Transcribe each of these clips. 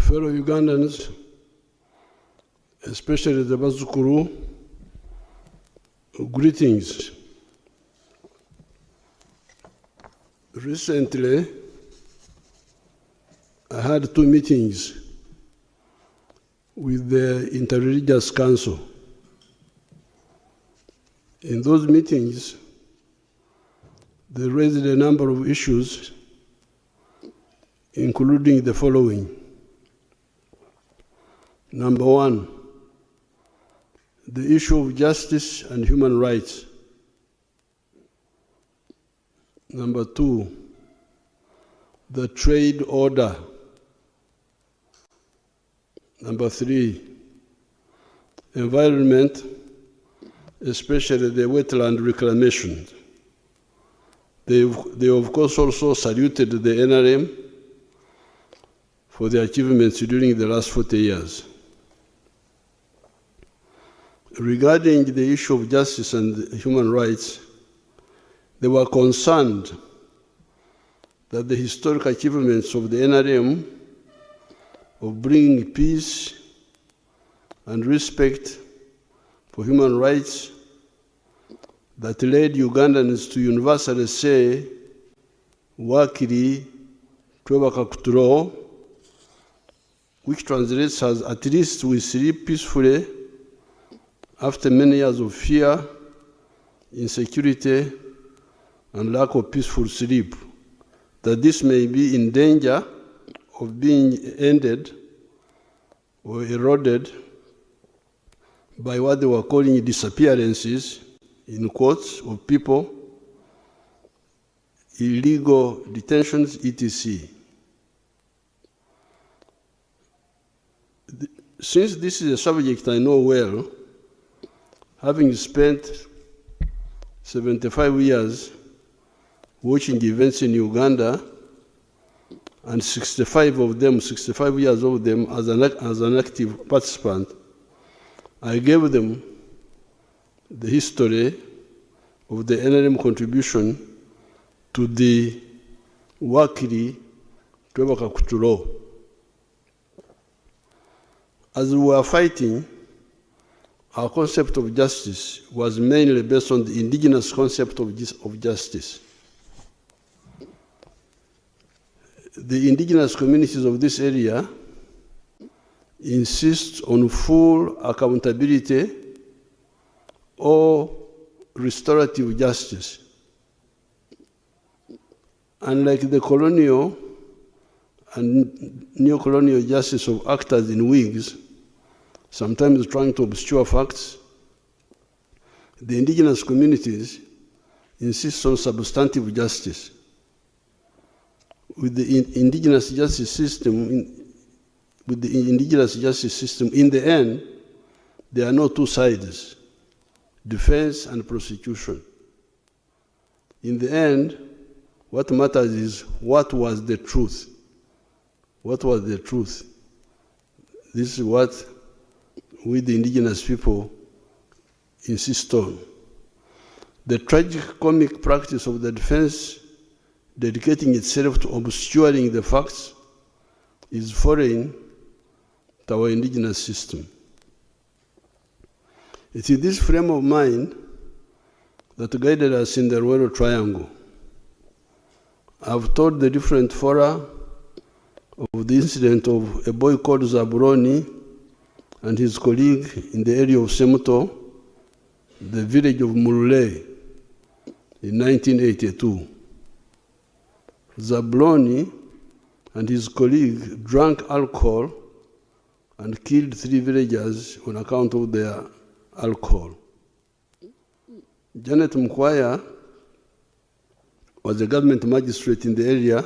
Fellow Ugandans, especially the Bazukuru, greetings. Recently, I had 2 meetings with the Interreligious Council. In those meetings, they raised a number of issues, including the following. Number 1, the issue of justice and human rights. Number 2, the trade order. Number 3, environment, especially the wetland reclamation. They of course also saluted the NRM for their achievements during the last 40 years. Regarding the issue of justice and human rights, they were concerned that the historic achievements of the NRM of bringing peace and respect for human rights that led Ugandans to universally say, Wakiri twebaka kutulo, which translates as at least we sleep peacefully after many years of fear, insecurity, and lack of peaceful sleep, that this may be in danger of being ended or eroded by what they were calling disappearances, in quotes, of people, illegal detentions, etc. Since this is a subject I know well, having spent 75 years watching events in Uganda, and 65 years of them as an active participant, I gave them the history of the NRM contribution to the Wakiri twebaka kutulo. As we were fighting, our concept of justice was mainly based on the indigenous concept of justice. The indigenous communities of this area insist on full accountability or restorative justice. Unlike the colonial and neo-colonial justice of actors in wigs, sometimes trying to obscure facts, the indigenous communities insist on substantive justice. With the indigenous justice system, in the end, there are no two sides, defense and prosecution. In the end, what matters is what was the truth. What was the truth? This is what we, the indigenous people, insist on. The tragic-comic practice of the defense dedicating itself to obscuring the facts is foreign to our indigenous system. It is this frame of mind that guided us in the Royal Triangle. I've told the different fora of the incident of a boy called Zabuloni and his colleague in the area of Semuto, the village of Mulule, in 1982. Zabuloni and his colleague drank alcohol and killed 3 villagers on account of their alcohol. Janet Mkwaya was a government magistrate in the area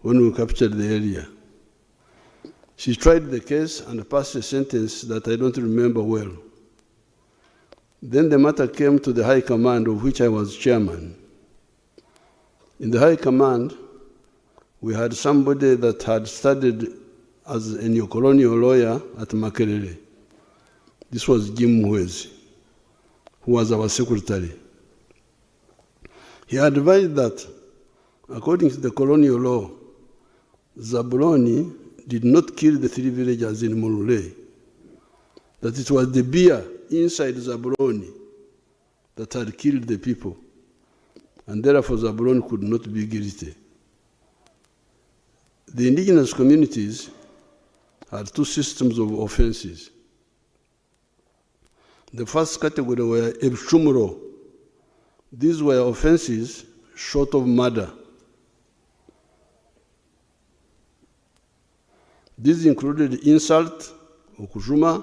when we captured the area. She tried the case and passed a sentence that I don't remember well. Then the matter came to the High Command, of which I was chairman. In the High Command, we had somebody that had studied as a neo-colonial lawyer at Makerere. This was Jim Mwezi, who was our secretary. He advised that, according to the colonial law, Zabuloni did not kill the 3 villagers in Mulule, that it was the beer inside Zabuloni that had killed the people, and therefore Zabuloni could not be guilty. The indigenous communities had 2 systems of offenses. The first category were ebchumuro. These were offenses short of murder. These included insult, okujuma,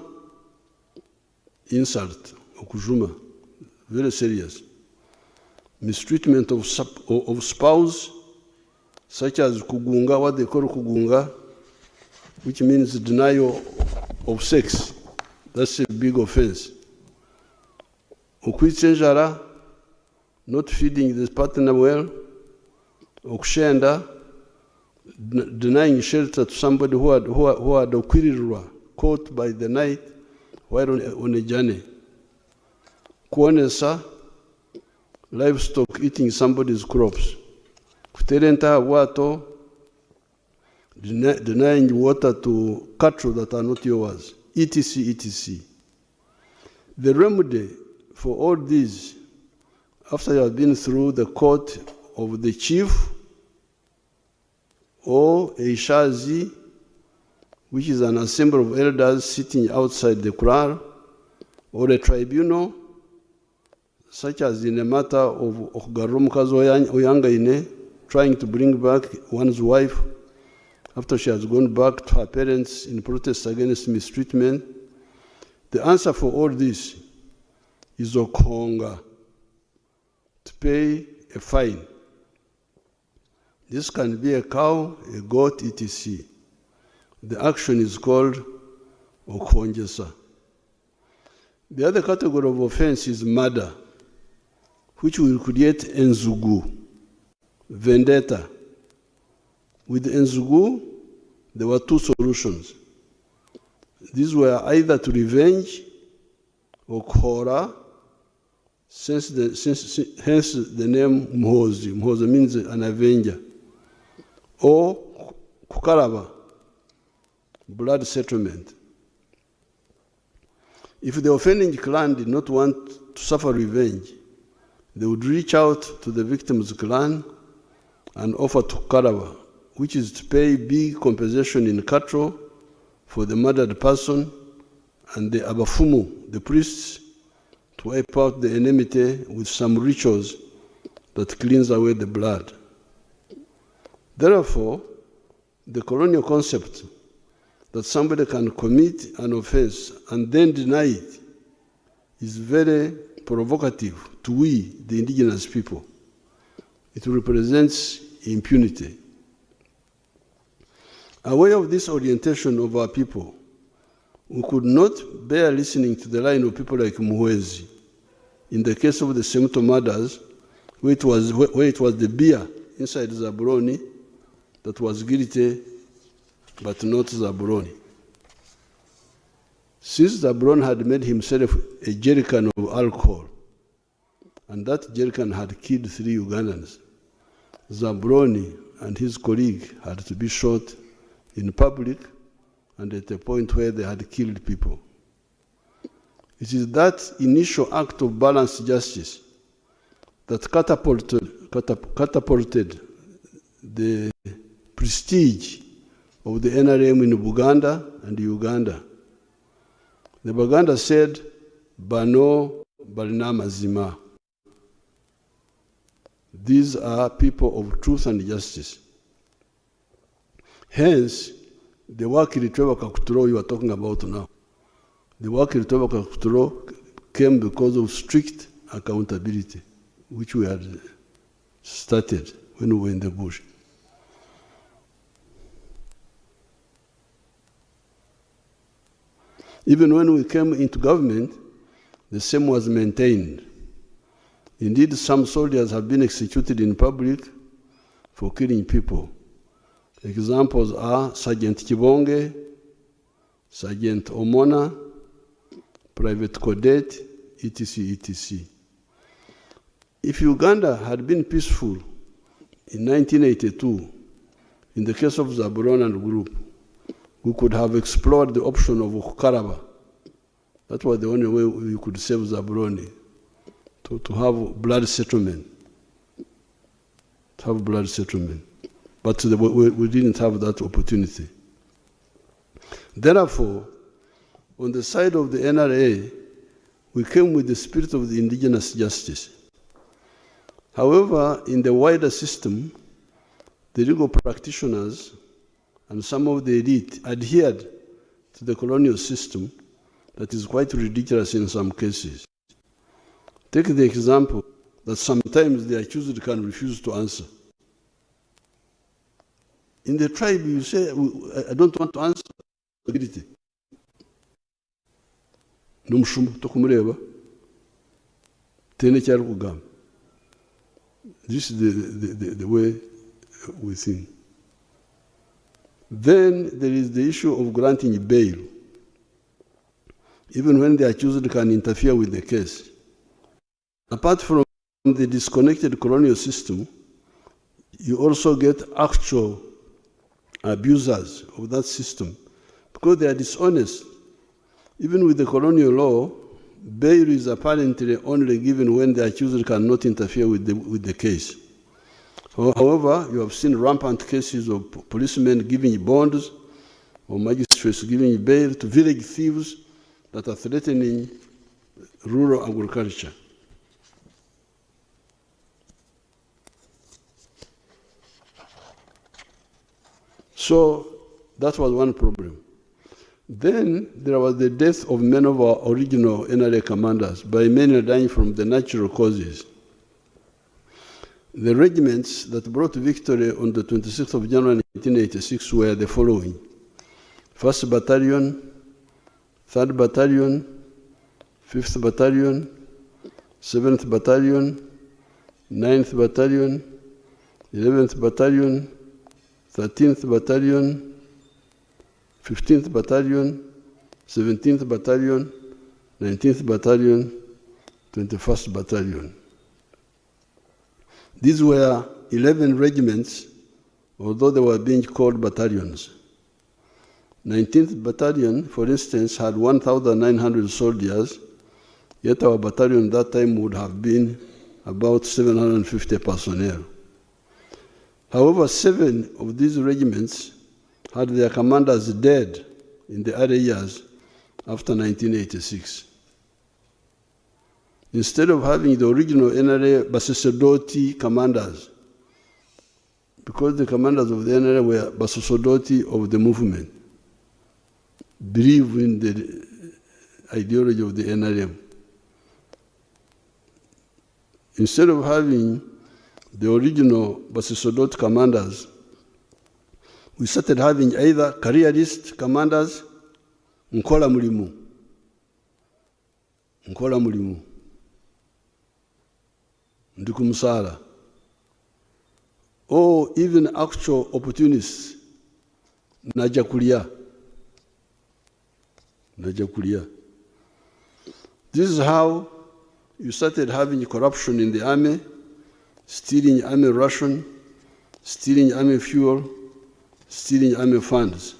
very serious. Mistreatment of spouse, such as kugunga, what they call kugunga, which means denial of sex. That's a big offense. Okwitsenjara, not feeding the partner well. Okushenda, denying shelter to somebody who had okwirirwa, caught by the night while on a journey. Kuonesa, livestock eating somebody's crops. Kuterenta wato, denying water to cattle that are not yours, etc., etc. The remedy for all these, after you have been through the court of the chief or a shazi, which is an assembly of elders sitting outside the kraal, or a tribunal, such as in a matter of Okugarumukazi Oyangaine, trying to bring back one's wife after she has gone back to her parents in protest against mistreatment. The answer for all this is Okonga, to pay a fine. This can be a cow, a goat, etc. The action is called Okonjesa. The other category of offense is murder, which will create enzugu, vendetta. With enzugu, there were 2 solutions. These were either to revenge or khora, hence the name Mhozi. Mhozi means an avenger. Or kukaraba, blood settlement. If the offending clan did not want to suffer revenge, they would reach out to the victim's clan and offer to Karaba, which is to pay big compensation in cattle for the murdered person, and the Abafumu, the priests, to wipe out the enmity with some rituals that cleans away the blood. Therefore, the colonial concept that somebody can commit an offense and then deny it is very provocative to we, the indigenous people. It represents impunity. Aware of this orientation of our people, we could not bear listening to the line of people like Muhwezi. In the case of the Semto murders, where it was the beer inside Zaburoni that was guilty, but not Zaburoni. Since Zaburoni had made himself a jerrycan of alcohol, and that jerrycan had killed 3 Ugandans, Zaburoni and his colleague had to be shot in public and at a point where they had killed people. It is that initial act of balanced justice that catapulted the prestige of the NRM in Buganda and Uganda. The Baganda said, Bano Balina Mazima. These are people of truth and justice. Hence, the Wakiri Trevor Kakuturo you are talking about now. The Wakiri Trevor Kakuturo came because of strict accountability, which we had started when we were in the bush. Even when we came into government, the same was maintained. Indeed, some soldiers have been executed in public for killing people. Examples are Sergeant Kibonge, Sergeant Omona, Private Codet, etc., etc. If Uganda had been peaceful in 1982, in the case of Zaburon and group, we could have explored the option of Karaba. That was the only way we could save Zaburoni, to have blood settlement. But we didn't have that opportunity. Therefore, on the side of the NRA, we came with the spirit of the indigenous justice. However, in the wider system, the legal practitioners and some of the elite adhered to the colonial system that is quite ridiculous in some cases. Take the example that sometimes the accused can refuse to answer. In the tribe, you say, I don't want to answer. This is the way we think. Then there is the issue of granting bail, even when the accused can interfere with the case. Apart from the disconnected colonial system, you also get actual abusers of that system because they are dishonest. Even with the colonial law, bail is apparently only given when the accused cannot interfere with the case. However, you have seen rampant cases of policemen giving bonds or magistrates giving bail to village thieves that are threatening rural agriculture. So that was one problem. Then there was the death of many of our original NRA commanders, by many dying from the natural causes. The regiments that brought victory on the 26th of January 1986 were the following: 1st Battalion, 3rd Battalion, 5th Battalion, 7th Battalion, 9th Battalion, 11th Battalion, 13th Battalion, 15th Battalion, 17th Battalion, 19th Battalion, 21st Battalion. These were 11 regiments, although they were being called battalions. 19th Battalion, for instance, had 1,900 soldiers, yet our battalion that time would have been about 750 personnel. However, 7 of these regiments had their commanders dead in the early years after 1986. Instead of having the original NRA Basosodoti commanders, because the commanders of the NRA were Basosodoti of the movement, believe in the ideology of the NRM. Instead of having the original Basosodoti commanders, we started having either careerist commanders, Nkola Mulimu, Ndikumusala, or even actual opportunists, Najakulia. This is how you started having corruption in the army, stealing army ration, stealing army fuel, stealing army funds.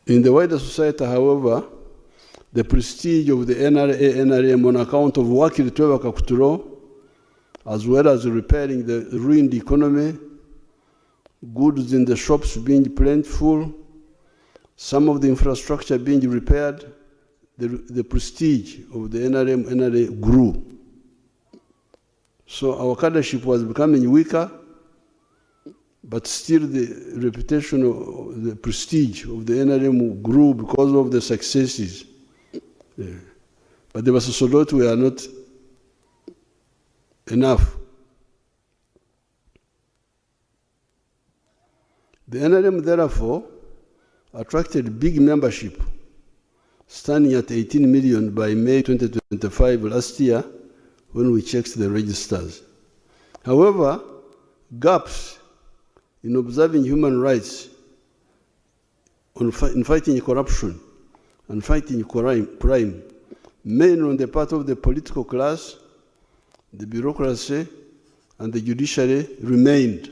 In the wider society, however, the prestige of the NRM on account of Wakili Tweva Kakuturo, as well as repairing the ruined economy, goods in the shops being plentiful, some of the infrastructure being repaired, the prestige of the NRA grew. So our cadreship was becoming weaker, but still the reputation of the prestige of the NRM grew because of the successes. Yeah. But the Basosodoti were not enough. The NRM, therefore, attracted big membership, standing at 18 million by May 2025 last year when we checked the registers. However, gaps in observing human rights, in fighting corruption and fighting crime, mainly on the part of the political class, the bureaucracy, and the judiciary remained.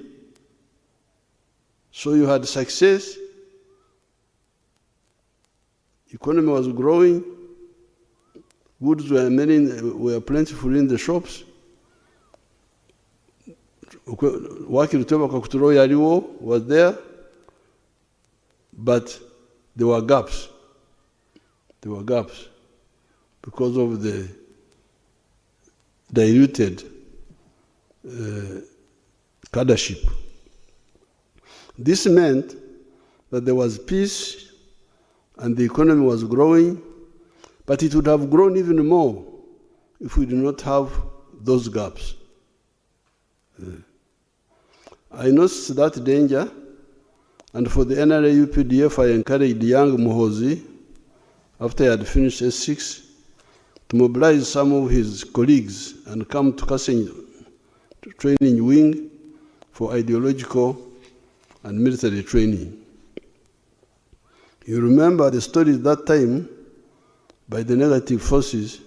So you had success, economy was growing, goods were plentiful in the shops. Wakili Tweva Kakuturo yaliwo was there, but there were gaps. There were gaps because of the diluted cadreship. This meant that there was peace and the economy was growing, but it would have grown even more if we did not have those gaps. I noticed that danger, and for the NRA UPDF, I encouraged young Muhozi, after he had finished S6, to mobilize some of his colleagues and come to Kasenyi training wing for ideological and military training. You remember the stories that time by the negative forces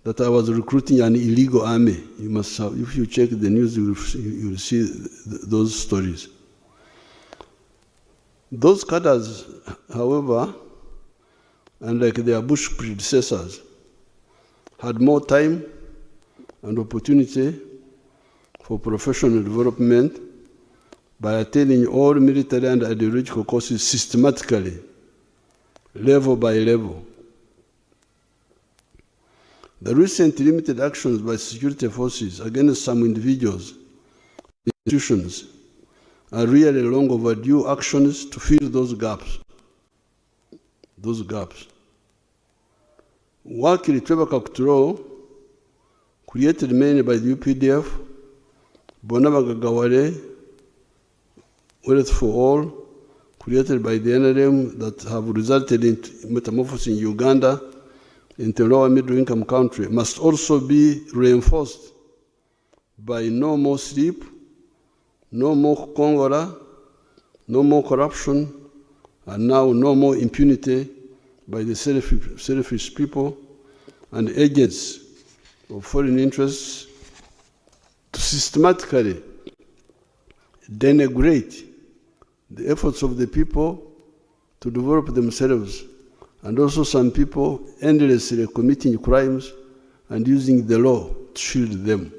that I was recruiting an illegal army. You must have, if you check the news, you will see those stories. Those cadres, however, unlike their Bush predecessors, had more time and opportunity for professional development by attaining all military and ideological courses systematically, level by level. The recent limited actions by security forces against some individuals, institutions, are really long overdue actions to fill those gaps. Wakili Tweva Kakuturo, created mainly by the UPDF, Bonaba Gagawale, Wealth for All, created by the NRM that have resulted in metamorphosis in Uganda into a lower middle income country, must also be reinforced by no more sleep, no more Congola, no more corruption, and now no more impunity by the selfish people and agents of foreign interests to systematically denigrate the efforts of the people to develop themselves, and also some people endlessly committing crimes and using the law to shield them.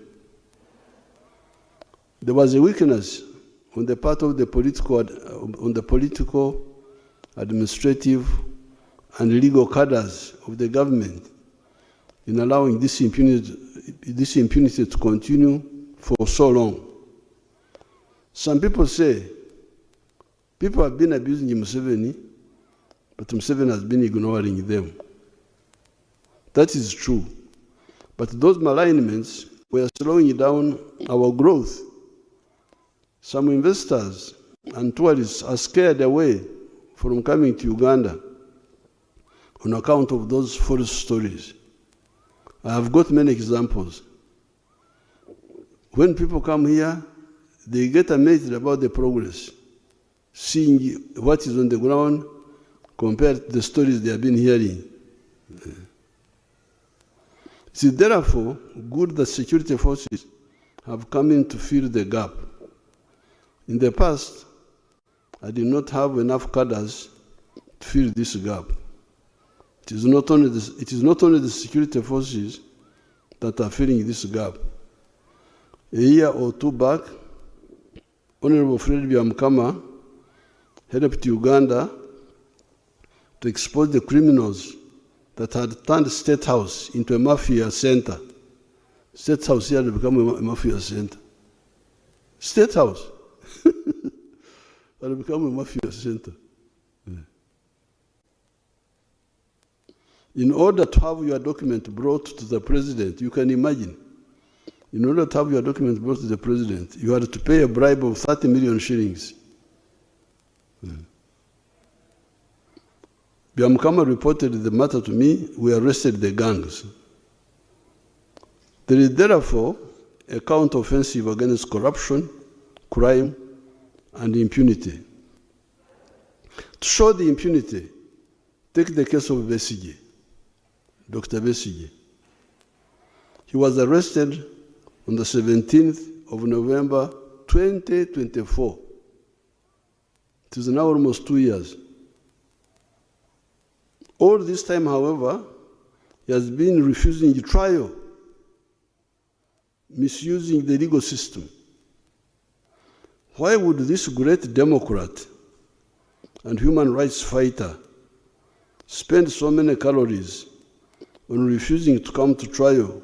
There was a weakness on the part of the political, administrative, and legal cadres of the government in allowing this impunity to continue for so long. Some people say people have been abusing Museveni, but Museveni has been ignoring them. That is true. But those malignments were slowing down our growth. Some investors and tourists are scared away from coming to Uganda on account of those false stories. I have got many examples. When people come here, they get amazed about the progress, seeing what is on the ground compared to the stories they have been hearing. It is therefore good that security forces have come in to fill the gap. In the past, I did not have enough cadres to fill this gap. It is not only the security forces that are filling this gap. A year or two back, Honorable Fred Byamukama helped Uganda to expose the criminals that had turned State House into a mafia center. State House here had become a mafia center. State House had become a mafia center. In order to have your document brought to the president, you can imagine, in order to have your document brought to the president, you had to pay a bribe of 30 million shillings. Byamukama reported the matter to me. We arrested the gangs. There is therefore a counter-offensive against corruption, crime, and impunity. To show the impunity, take the case of Besigye, Dr. Besigye. He was arrested on the 17th of November 2024. It is now almost 2 years. All this time, however, he has been refusing trial, misusing the legal system. Why would this great Democrat and human rights fighter spend so many calories on refusing to come to trial,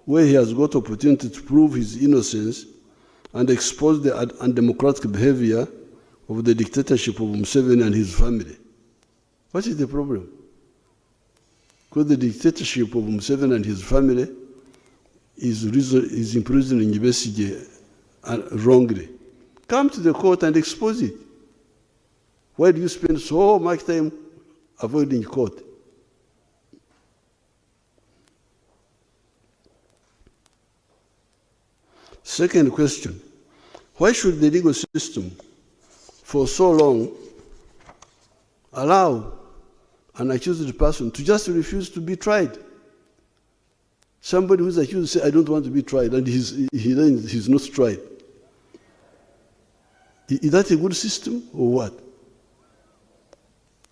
where he has got opportunity to prove his innocence and expose the undemocratic behavior of the dictatorship of Museveni and his family? What is the problem? Because the dictatorship of Museveni and his family is imprisoning Besigye wrongly. Come to the court and expose it. Why do you spend so much time avoiding court? Second question, why should the legal system for so long allow an accused person to just refuse to be tried? Somebody who is accused says, I don't want to be tried, and he's not tried. Is that a good system or what?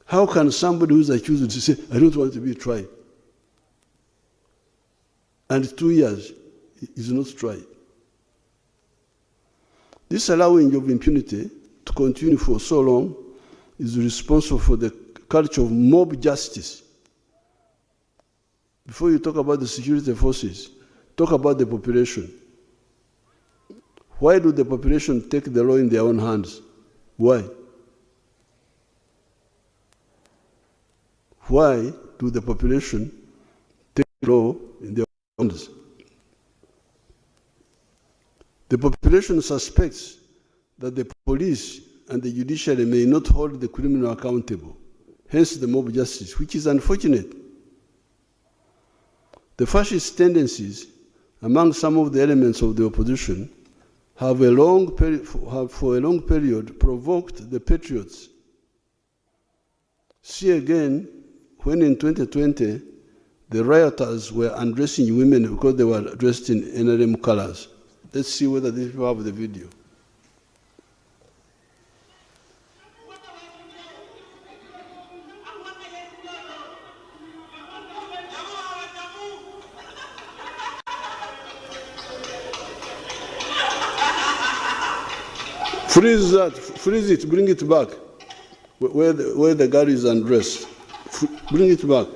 How can somebody who is accused say, I don't want to be tried, and 2 years is not tried? This allowing of impunity to continue for so long is responsible for the culture of mob justice. Before you talk about the security forces, talk about the population. Why do the population take the law in their own hands? Why? Why do the population take the law in their own hands? The population suspects that the police and the judiciary may not hold the criminal accountable, hence the mob justice, which is unfortunate. The fascist tendencies among some of the elements of the opposition have for a long period provoked the patriots. See again when in 2020, the rioters were undressing women because they were dressed in NRM colors. Let's see whether these people have the video. Freeze that, freeze it, bring it back. Where the girl is undressed. Bring it back.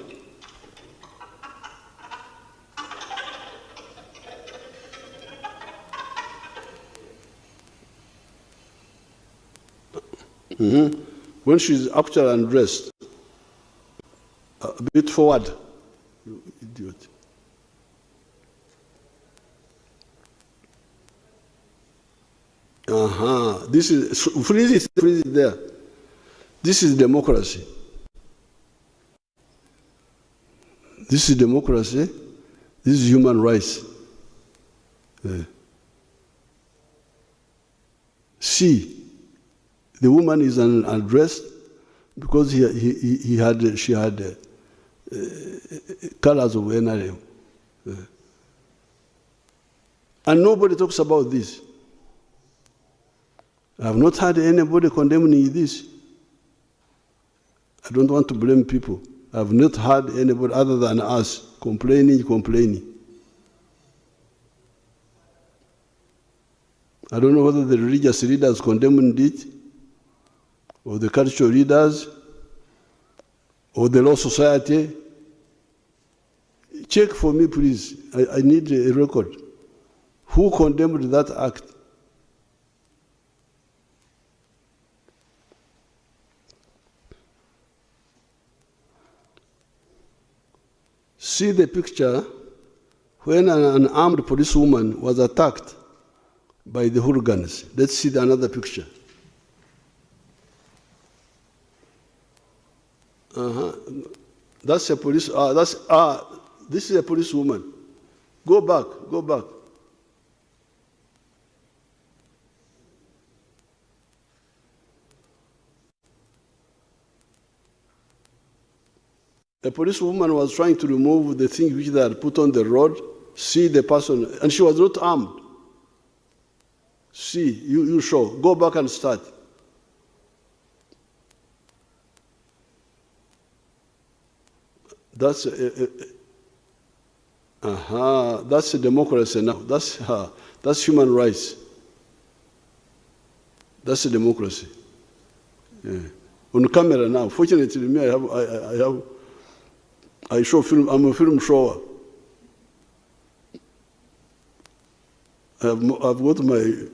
When she's actually undressed, a bit forward, you idiot. This is, freeze it there. This is democracy. This is democracy. This is human rights. See, the woman is undressed because she had colors of NRM. And nobody talks about this. I have not heard anybody condemning this. I don't want to blame people. I have not heard anybody other than us complaining. I don't know whether the religious leaders condemned it, or the cultural leaders, or the law society. Check for me, please. I need a record. Who condemned that act? See the picture when an armed policewoman was attacked by the hooligans. Let's see another picture. That's a police. This is a policewoman. Go back. The policewoman was trying to remove the thing which they had put on the road. See the person, and she was not armed. See, you show. Go back and start. That's that's a democracy now. That's human rights. That's a democracy. Yeah. On camera now. Fortunately, me, I show film. I'm a film shower. I've got my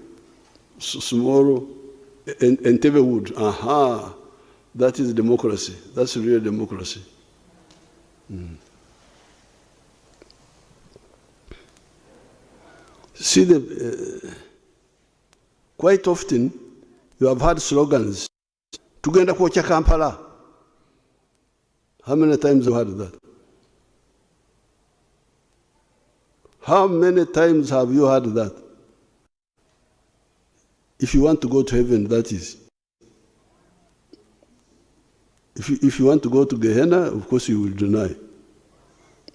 small Entebbe wood. That is democracy. That's real democracy. See, quite often you have heard slogans. Tugenda kwocha Kampala. How many times have you heard that? How many times have you heard that? If you want to go to heaven, that is. If you want to go to Gehenna, of course you will deny.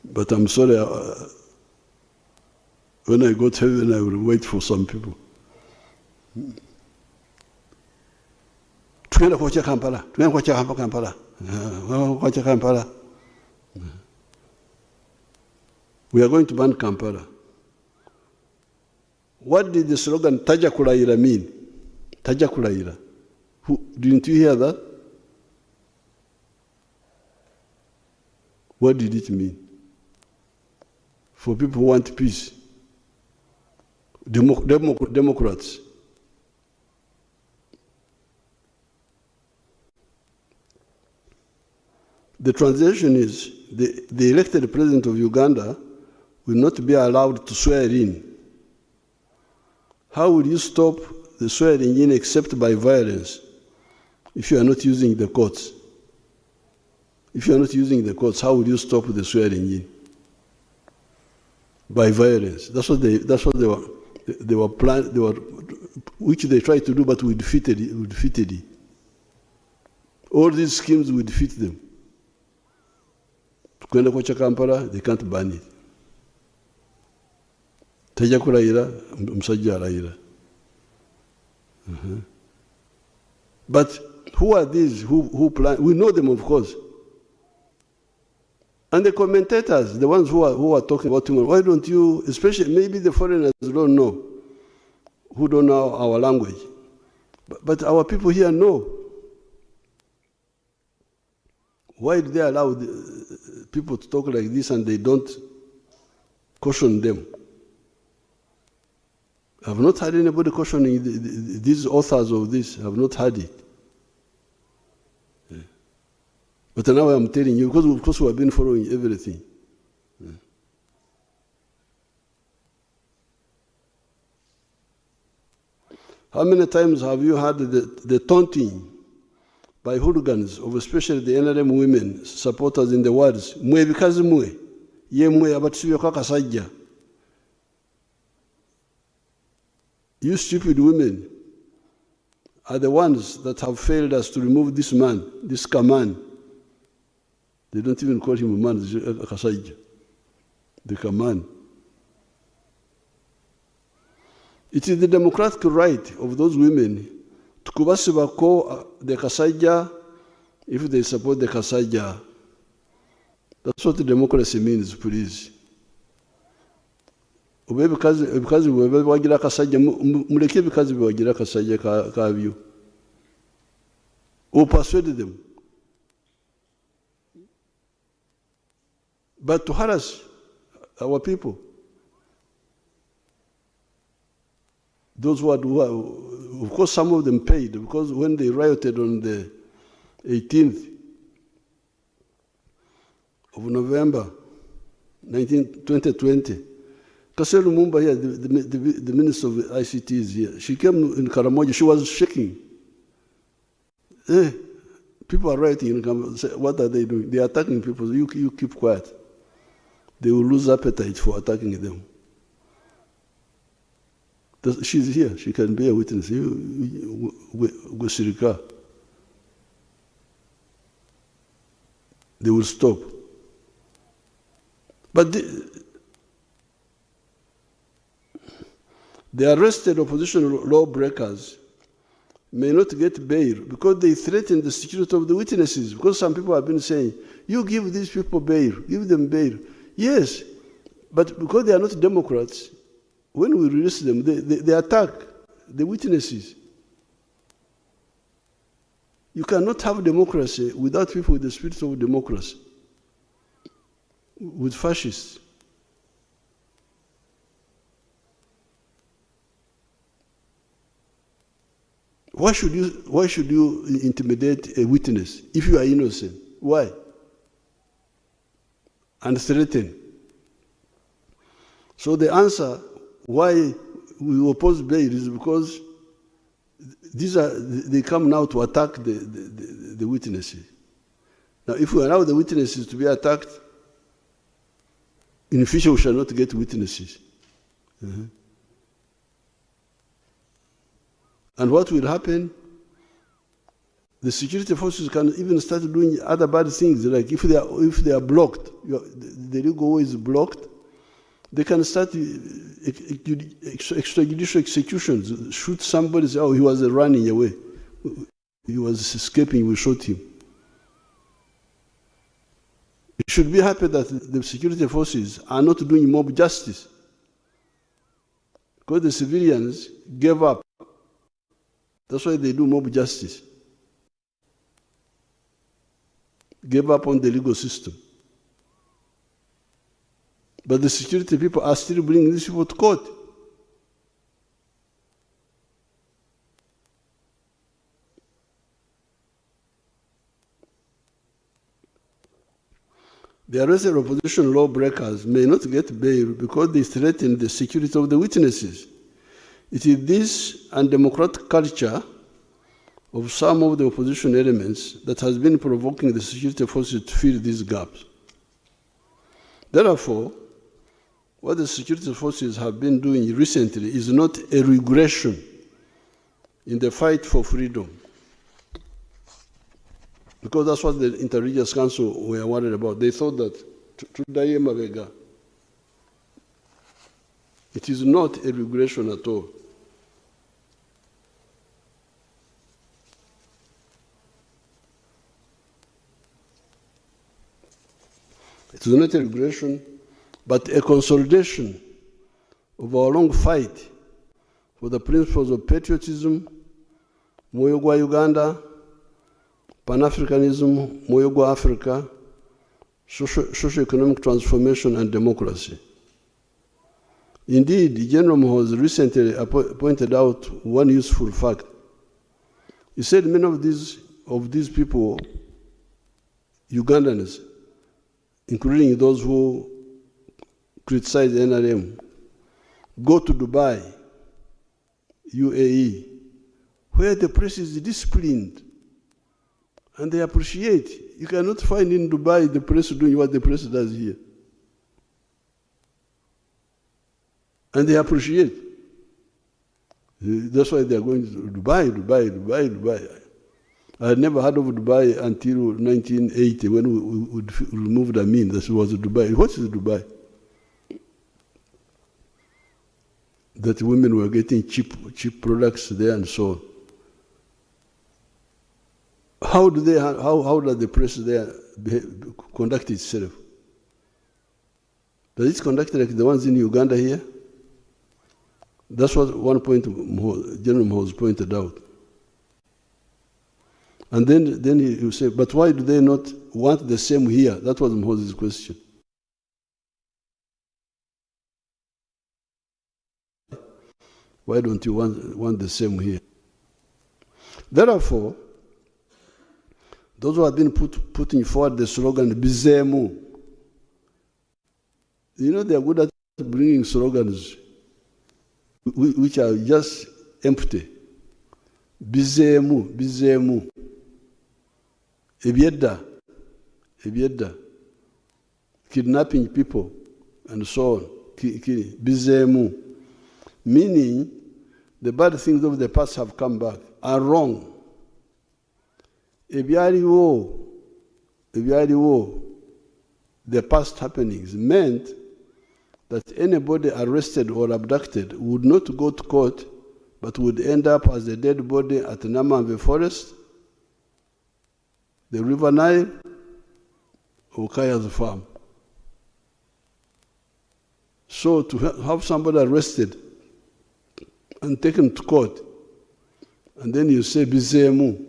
But I'm sorry, when I go to heaven, I will wait for some people. Tugenda kwocha Kampala. Tugenda kwocha Kampala. Kampala. We are going to ban Kampala. What did the slogan Taja Kulaira mean? Taja Kulaira. Didn't you hear that? What did it mean? For people who want peace. Democrats. The translation is the elected president of Uganda will not be allowed to swear in. How will you stop the swearing in except by violence if you are not using the courts? If you are not using the courts, how will you stop the swearing in? By violence. That's what they were planning. Which they tried to do, but we defeated it. All these schemes we defeat them. Kwenda kwa Kampala, they can't ban it. Tajja kulayira, musajja alayira. But who are these who plan? We know them, of course. And the commentators, the ones who are talking about human, why don't you, especially maybe the foreigners don't know, who don't know our language. But our people here know. Why do they allow people to talk like this and they don't caution them? I've not heard anybody cautioning these authors of this. I've not heard it. But now I'm telling you, because of course we have been following everything. How many times have you heard the taunting by hooligans of especially the NRM women supporters in the words, mwe bikazi mwe, ye mwe abatusibye kwa kasajja. You stupid women are the ones that have failed us to remove this man, this Kaman. They don't even call him a man, Kasajja. The Kaman. It is the democratic right of those women to kubasibako the Kasajja if they support the Kasajja. That's what the democracy means, please. Ebikazi bwe bagira Kasajja, muleke ebikazi bwe bagira Kasajja kabyo. Or persuade them. But to harass our people, those who are, of course some of them paid, because when they rioted on the 18th of November 2020, Kasel Lumumba here, the Minister of ICT is here. She came in Karamoja, she was shaking. People are rioting in Karamoja. What are they doing? They are attacking people. You keep quiet. They will lose appetite for attacking them. She's here. She can be a witness. They will stop. But the arrested opposition lawbreakers may not get bail because they threaten the security of the witnesses. Because some people have been saying, you give these people bail, give them bail. Yes, but because they are not Democrats, when we release them, they attack the witnesses. You cannot have democracy without people with the spirit of democracy, with fascists. Why should you intimidate a witness if you are innocent? Why? And threaten. So the answer why we oppose bail is because they come now to attack the witnesses. Now, if we allow the witnesses to be attacked, in the future we shall not get witnesses. And what will happen? The security forces can even start doing other bad things, like if they are blocked, the legal way is blocked, they can start extrajudicial executions, shoot somebody, say, oh, he was running away, he was escaping, we shot him. It should be happy that the security forces are not doing mob justice, because the civilians gave up. That's why they do mob justice. Gave up on the legal system. But the security people are still bringing these people to court. The arrested opposition lawbreakers may not get bail because they threaten the security of the witnesses. It is this undemocratic culture of some of the opposition elements that has been provoking the security forces to fill these gaps. Therefore, what the security forces have been doing recently is not a regression in the fight for freedom. Because that's what the Inter-Religious Council were worried about. They thought that Tudaye Mabega, it is not a regulation at all. It is not a regulation, but a consolidation of our long fight for the principles of patriotism, moyo gwa Uganda, Pan-Africanism, moyo gwa Africa, socio-economic transformation and democracy. Indeed, General Muhoozi recently pointed out one useful fact. He said many of these people, Ugandans, including those who criticize the NRM, go to Dubai, UAE, where the press is disciplined and they appreciate. You cannot find in Dubai the press doing what the press does here. And they appreciate. That's why they are going to Dubai. I had never heard of Dubai until 1980 when we removed Amin. That was Dubai. What is Dubai? That women were getting cheap products there and so on. How does the press there conduct itself? Does it conduct like the ones in Uganda here? That's what one point General Muhoozi pointed out. And then he say, but why do they not want the same here? That was Muhoozi's question. Why don't you want the same here? Therefore, those who have been putting forward the slogan, Bizemu, you know, they are good at bringing slogans which are just empty. Bizemu. Ebiedda. Kidnapping people and so on. Bizemu. Meaning, the bad things of the past have come back, are wrong. Ebyaliwo, the past happenings meant that anybody arrested or abducted would not go to court, but would end up as a dead body at Namambe Forest, the River Nile, or Kaya's farm. So to have somebody arrested and taken to court, and then you say, Bizemu,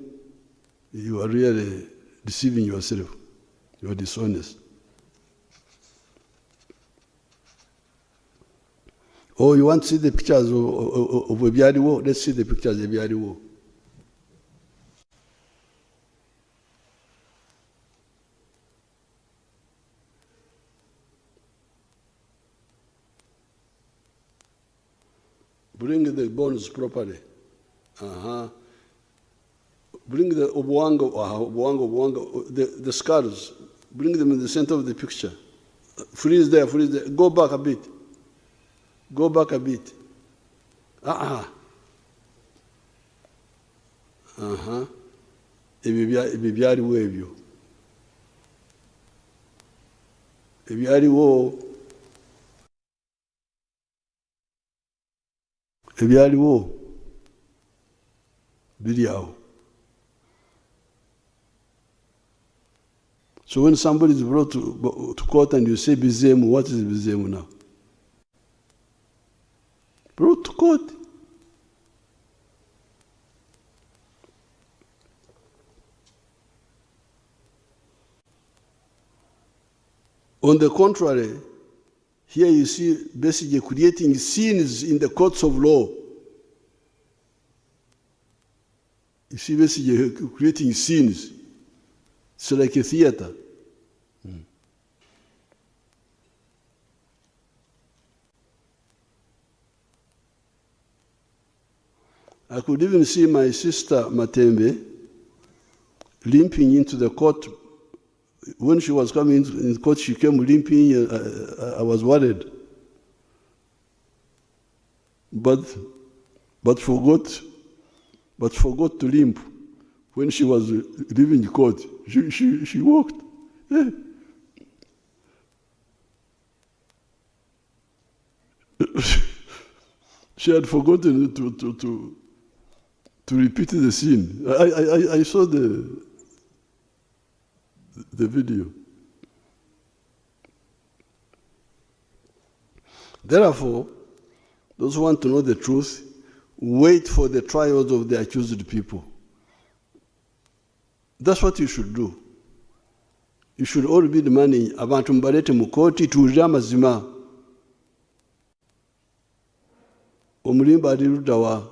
you are really deceiving yourself. You are dishonest. Oh, you want to see the pictures of Ebyaliwo? Let's see the pictures of Ebyaliwo. Bring the bones properly. Bring the obuango, the skulls. Bring them in the center of the picture. Freeze there. Go back a bit. Ebyaliwo ebyo. Ebyaliwo biri awo. So when somebody is brought to court and you say Bizemu, what is Bizemu now? Brought to court. On the contrary, here you see basically creating scenes in the courts of law. You see basically creating scenes. It's like a theater. I could even see my sister Matembe limping into the court. When she was coming in court, she came limping. I was worried, but forgot to limp when she was leaving court, she walked. Yeah. She had forgotten to repeat the scene. I saw the video. Therefore, those who want to know the truth, wait for the trials of the accused people. That's what you should do. You should all be demanding abantu mbalete mu kooti tuwulire amazima. Omulimba ali ludda wa?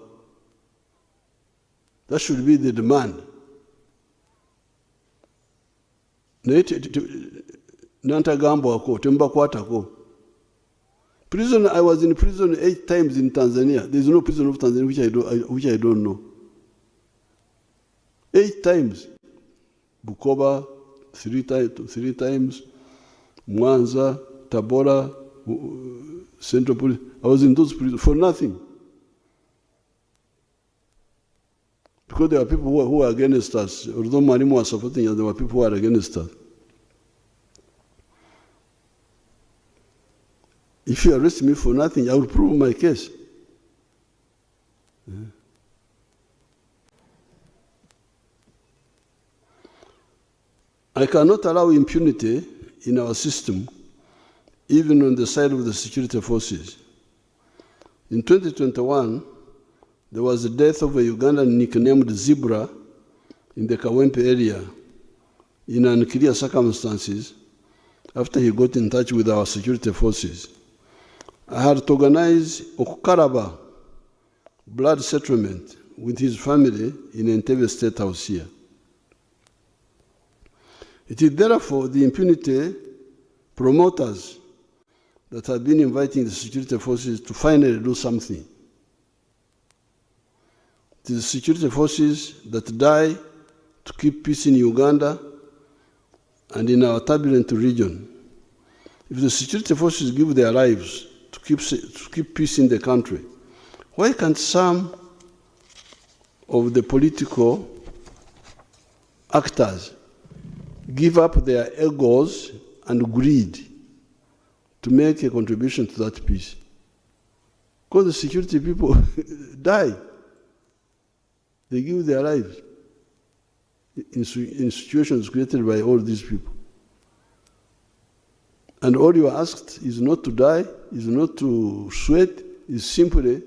That should be the demand. Naye nantagambwako temubakwatako. Prison, I was in prison 8 times in Tanzania. There is no prison of Tanzania which I don't know. 8 times. Bukoba, 3 times. Mwanza, Tabora, Central Police. I was in those prisons for nothing. Because there were people who were against us. Although Marimu was supporting us, there were people who were against us. If you arrest me for nothing, I will prove my case. Yeah. I cannot allow impunity in our system, even on the side of the security forces. In 2021, there was the death of a Ugandan nicknamed Zebra in the Kawempe area in unclear circumstances after he got in touch with our security forces. I had to organize Okukaraba blood settlement with his family in Entebbe State House here. It is therefore the impunity promoters that have been inviting the security forces to finally do something. It is the security forces that die to keep peace in Uganda and in our turbulent region. If the security forces give their lives to keep peace in the country, why can't some of the political actors give up their egos and greed to make a contribution to that peace? Because the security people die. They give their lives in situations created by all these people. And all you are asked is not to die, is not to sweat, is simply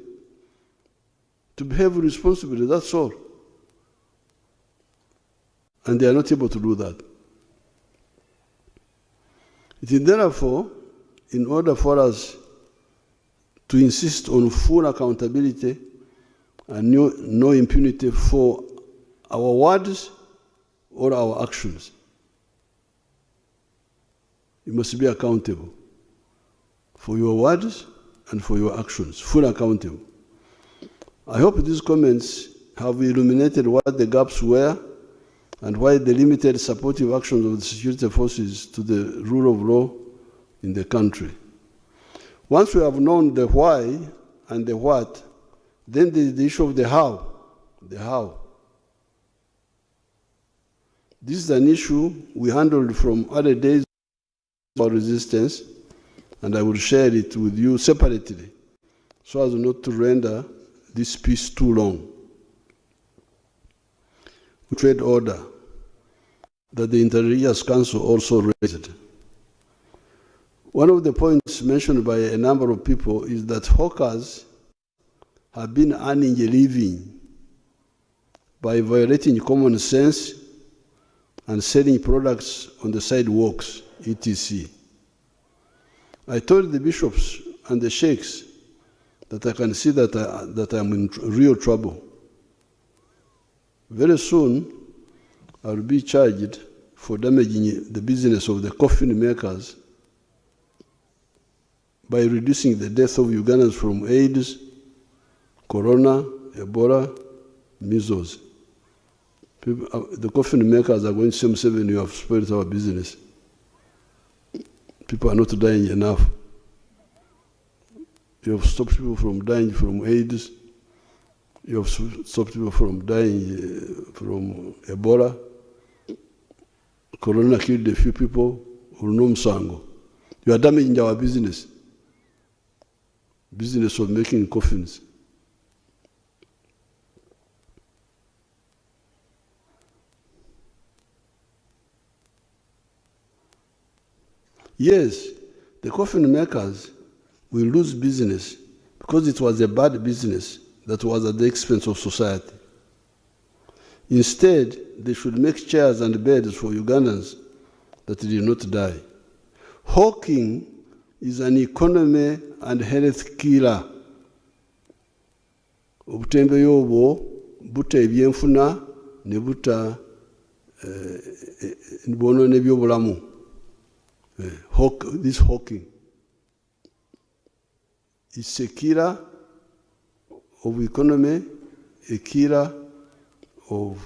to behave responsibly, that's all. And they are not able to do that. It is therefore, in order for us to insist on full accountability and no impunity for our words or our actions, you must be accountable for your words and for your actions, fully accountable. I hope these comments have illuminated what the gaps were and why the limited supportive actions of the security forces to the rule of law in the country. Once we have known the why and the what, then there is the issue of the how. The how. This is an issue we handled from other days of resistance, and I will share it with you separately so as not to render this piece too long. Trade order that the Inter-Religious Council also raised. One of the points mentioned by a number of people is that hawkers have been earning a living by violating common sense and selling products on the sidewalks, etc. I told the bishops and the sheikhs that I can see that I'm in real trouble. Very soon, I'll be charged for damaging the business of the coffin makers by reducing the death of Ugandans from AIDS, Corona, Ebola, measles. The coffin makers are going to say, Museveni, you have spoiled our business. People are not dying enough. You have stopped people from dying from AIDS, You have stopped people from dying from Ebola. Corona killed a few people. You are damaging our business. Business of making coffins. Yes, the coffin makers will lose business because it was a bad business that was at the expense of society. Instead, they should make chairs and beds for Ugandans that did not die. Hawking is an economy and health killer. Obutembeeyi obwo buta ebyenfuna ne buta bwonoona ebyobulamu. This hawking. It's a killer of economy, a killer of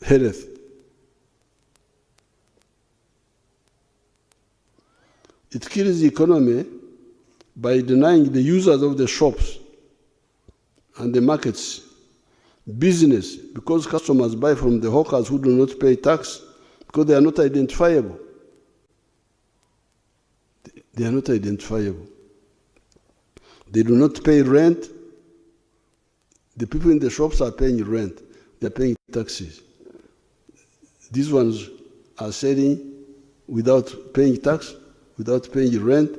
health. It kills the economy by denying the users of the shops and the markets business, because customers buy from the hawkers who do not pay tax because they are not identifiable. They are not identifiable. They do not pay rent. The people in the shops are paying rent. They are paying taxes. These ones are selling without paying tax, without paying rent.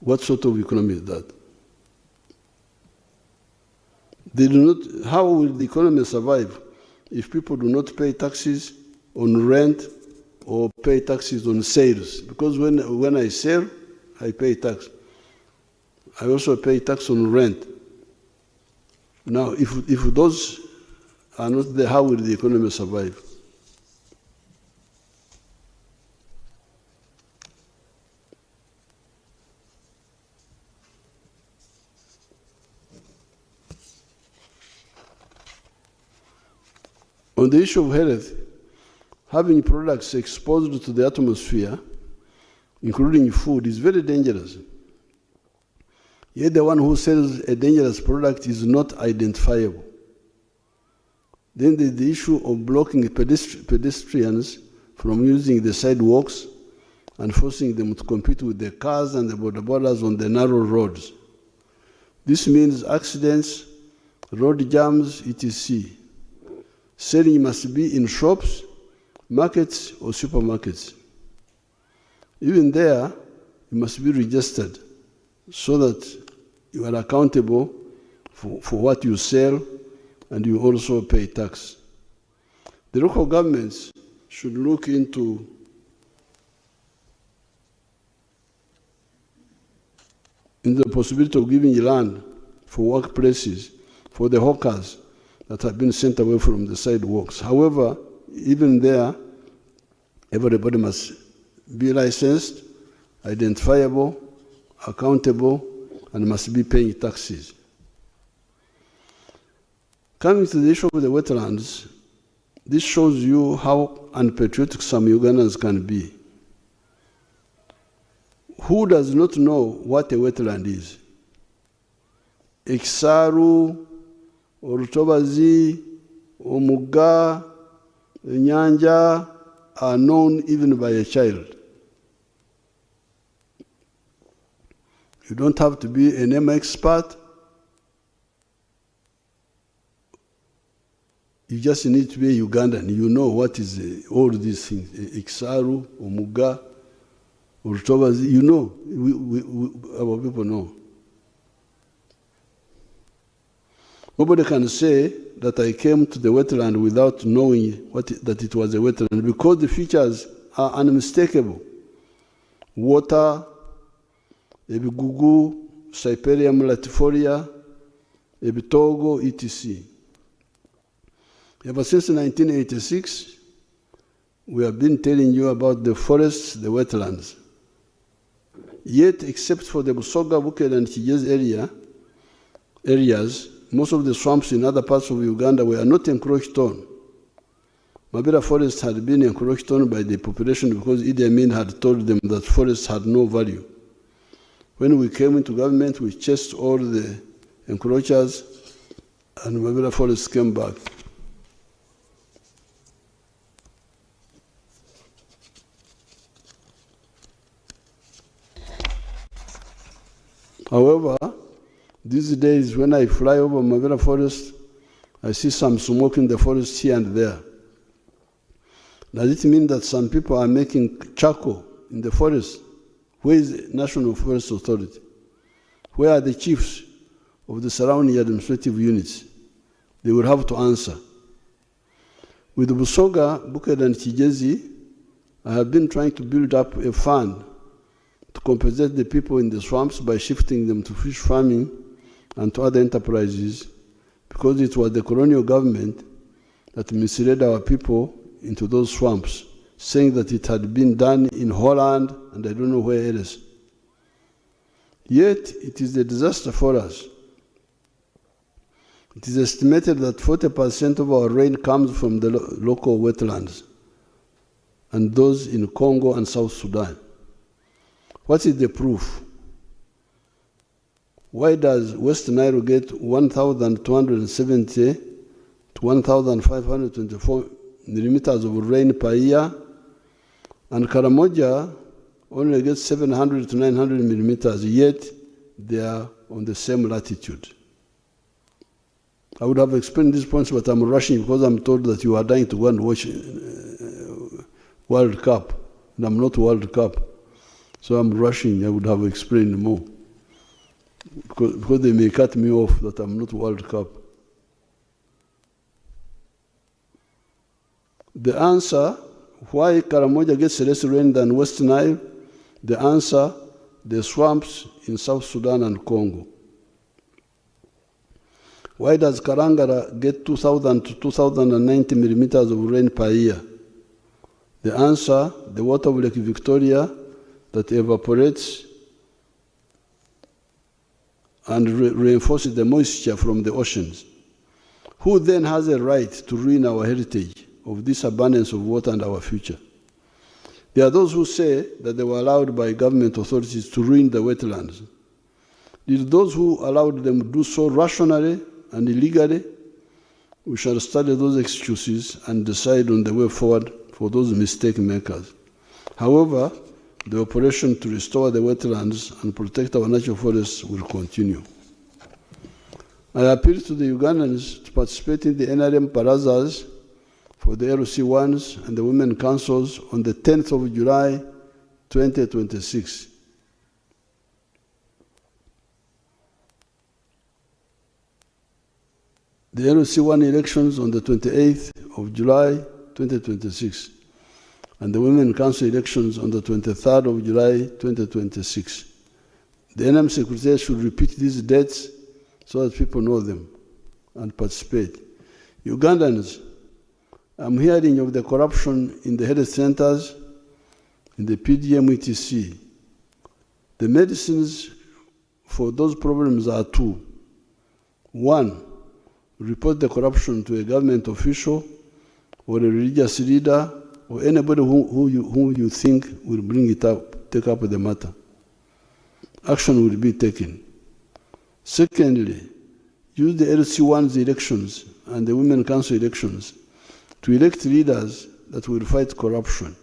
What sort of economy is that? They do not. How will the economy survive if people do not pay taxes on rent or pay taxes on sales? Because when I sell, I pay tax. I also pay tax on rent. Now, if those are not there, how will the economy survive? On the issue of health, having products exposed to the atmosphere, including food, is very dangerous. Yet the one who sells a dangerous product is not identifiable. Then there's the issue of blocking pedestrians from using the sidewalks and forcing them to compete with the cars and the bodabodas on the narrow roads. This means accidents, road jams, etc. Selling must be in shops, markets, or supermarkets. Even there, you must be registered so that you are accountable for what you sell and you also pay tax. The local governments should look into the possibility of giving land for workplaces for the hawkers that have been sent away from the sidewalks. However, even there, everybody must be licensed, identifiable, accountable, and must be paying taxes. Coming to the issue of the wetlands, this shows you how unpatriotic some Ugandans can be. Who does not know what a wetland is? Ekisaaru, Orutobazi, Omugga, Enyanja are known even by a child. You don't have to be an M expert. You just need to be a Ugandan. You know what is all these things. Ekisaaru, Omugga, Orutobazi. You know. Our people know. Nobody can say that I came to the wetland without knowing that it was a wetland, because the features are unmistakable. Water, ebigugu, Cyperium latifolia, ebitogo, etc. Ever since 1986, we have been telling you about the forests, the wetlands. Yet, except for the Busoga, Buked, and Kigezi areas, most of the swamps in other parts of Uganda were not encroached on. Mabera forests had been encroached on by the population because Idi Amin had told them that forests had no value. When we came into government, we chased all the encroachers, and Mabera Forest came back. However, these days when I fly over Mabera Forest, I see some smoke in the forest here and there. Does it mean that some people are making charcoal in the forest? Where is the National Forest Authority? Where are the chiefs of the surrounding administrative units? They will have to answer. With Busoga, Buked and Kigezi, I have been trying to build up a fund to compensate the people in the swamps by shifting them to fish farming and to other enterprises, because it was the colonial government that misled our people into those swamps, saying that it had been done in Holland and I don't know where else. Yet, it is a disaster for us. It is estimated that 40% of our rain comes from the local wetlands, and those in Congo and South Sudan. What is the proof? Why does West Nile get 1,270 to 1,524 millimeters of rain per year, and Karamoja only gets 700 to 900 millimeters, yet they are on the same latitude? I would have explained these points, but I'm rushing because I'm told that you are dying to go and watch World Cup, and I'm not World Cup. So I'm rushing. I would have explained more. Because they may cut me off that I'm not World Cup. The answer, why Karamoja gets less rain than West Nile? The answer, the swamps in South Sudan and Congo. Why does Karangara get 2,000 to 2,090 millimeters of rain per year? The answer, the water of Lake Victoria that evaporates and reinforces the moisture from the oceans. Who then has a right to ruin our heritage of this abundance of water and our future? There are those who say that they were allowed by government authorities to ruin the wetlands. Did those who allowed them do so rationally and illegally? We shall study those excuses and decide on the way forward for those mistake makers. However, the operation to restore the wetlands and protect our natural forests will continue. I appeal to the Ugandans to participate in the NRM Barazas for the LC1s and the Women Councils on the 10th of July, 2026. The LC1 elections on the 28th of July, 2026. And the Women Council elections on the 23rd of July, 2026. The NM Secretary should repeat these dates so that people know them and participate. Ugandans, I'm hearing of the corruption in the health centers, in the PDM, etc. The medicines for those problems are two. One, report the corruption to a government official or a religious leader or anybody who you think will bring it up, take up the matter. Action will be taken. Secondly, use the LC1's elections and the Women Council elections to elect leaders that will fight corruption.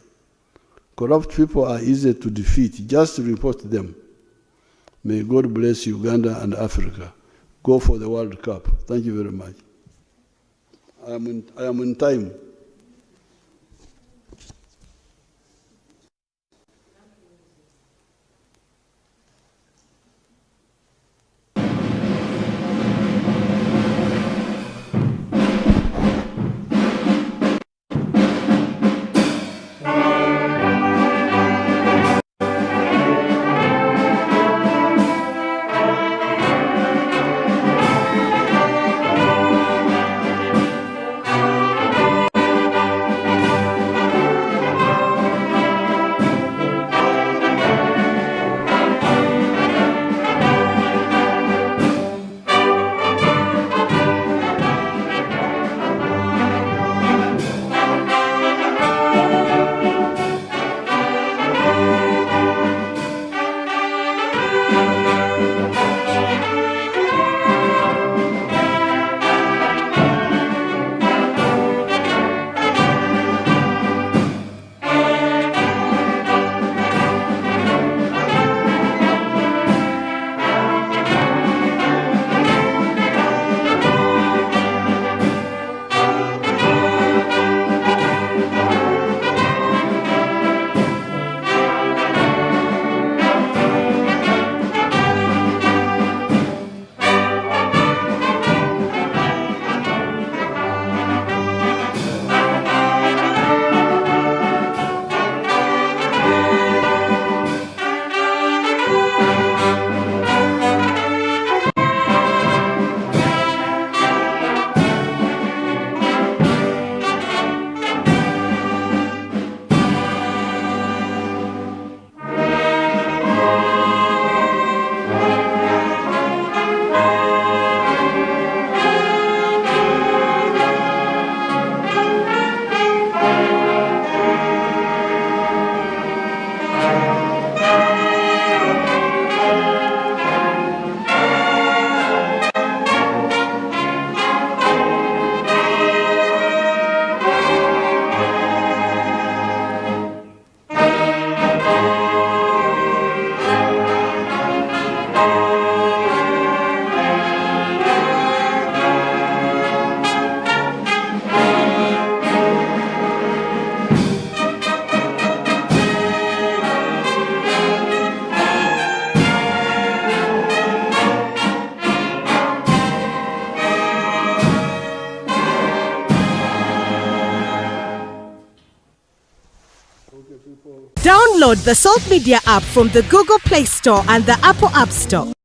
Corrupt people are easy to defeat. Just report them. May God bless Uganda and Africa. Go for the World Cup. Thank you very much. I am in time. Download the Salt Media app from the Google Play Store and the Apple App Store.